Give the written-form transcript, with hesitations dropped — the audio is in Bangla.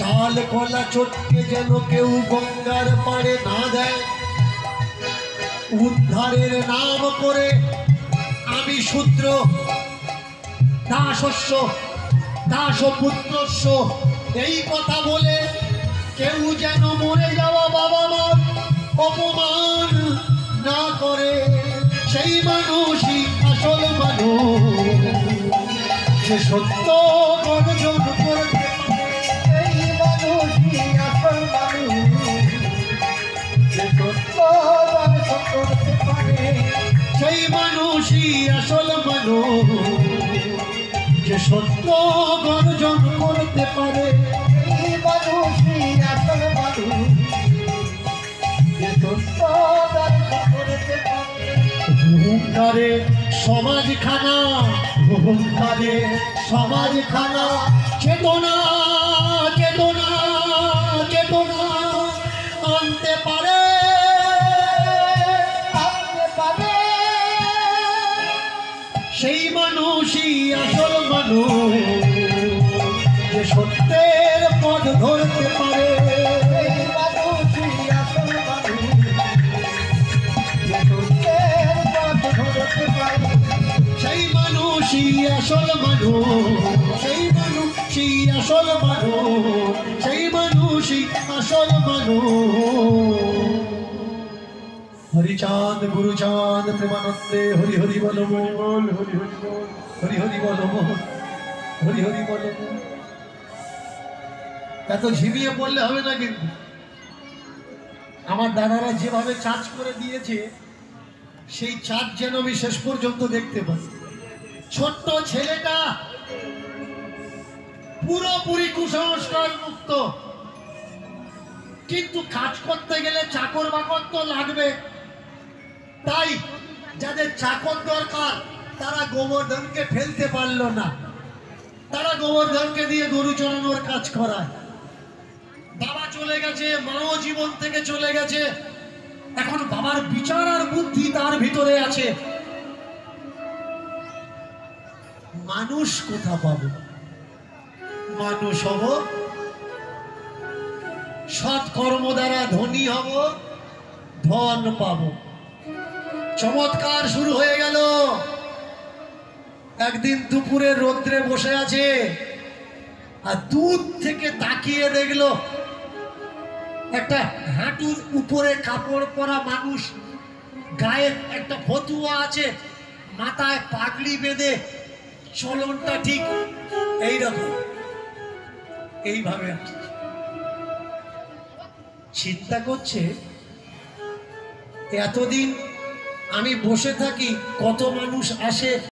চাল কলা চটকে যেন কেউ গঙ্গার পাড়ে না দেয়। উদ্ধারের নাম করে আমি শূদ্র দাসস্য দাসপুত্রস্য এই কথা বলে কেউ যেন মরে যাওয়া বাবা মার অপমান না করে। সেই মানুষই আসল মানুষ, সে সত্য গর্জন করতে পারে। সেই মানুষই আসল মানুষ, সে সত্য দর্শন করতে পারে। সেই মানুষই আসল মানুষ, যে সত্য গর্জন করতে পারে। এই মানুষই আসল মানুষ, যে সত্য দর্শন করতে পারে। হুঙ্কারে সমাজখানা, হুঙ্কারে সমাজখানা, চেতনা চেতনা চেতনা আনতে পারে, আনতে পারে। সেই মানুষই আসল মানুষ, যে সত্যের পথ ধরতে পারে। সেই মানুষই আসল মানুষ, যে সত্যের পথ ধরতে পারে। সেই মানুষই আসল মানুষ, সেই মানুষই আসল মানুষ, সেই মানুষই আসল মানুষ। হরিচাঁদ গুরুচাঁদ প্রেমানন্দে হরি হরি বল বল, হরি হরি বল, হরি হরি বল বল, হরি হরি বল। এত ঝিমিয়ে পড়লে হবে না কিন্তু। আমার দাদারা যেভাবে চার্জ করে দিয়েছে সেই চাঁদ যেন আমি শেষ পর্যন্ত দেখতে পাই। ছোট্ট ছেলেটা পুরোপুরি কুসংস্কার মুক্ত, কিন্তু কাজ করতে গেলে চাকর বাকর তো লাগবে। তাই যাদের চাকর দরকার তারা গোবর্ধনকে ফেলতে পারলো না, তারা গোবর্ধনকে দিয়ে গরু চড়ানোর কাজ করায়। বাবা চলে গেছে, মাও জীবন থেকে চলে গেছে, এখন বাবার বিচার আর বুদ্ধি তার ভিতরে আছে। মানুষ কোথা পাবো? মানুষ হব, সৎ কর্ম দ্বারা ধনী হব, ধন পাবো। চমৎকার শুরু হয়ে গেল। একদিন দুপুরে রোদ্রে বসে আছে আর দূর থেকে তাকিয়ে দেখলো একটা হাঁটুর উপরে কাপড় পরা মানুষ, গায়ে একটা ফতুয়া আছে, মাথায় পাগড়ি বেঁধে, চলনটা ঠিক এইরকম, এইভাবে চিন্তা করছে এতদিন আমি বসে থাকি, কত মানুষ আসে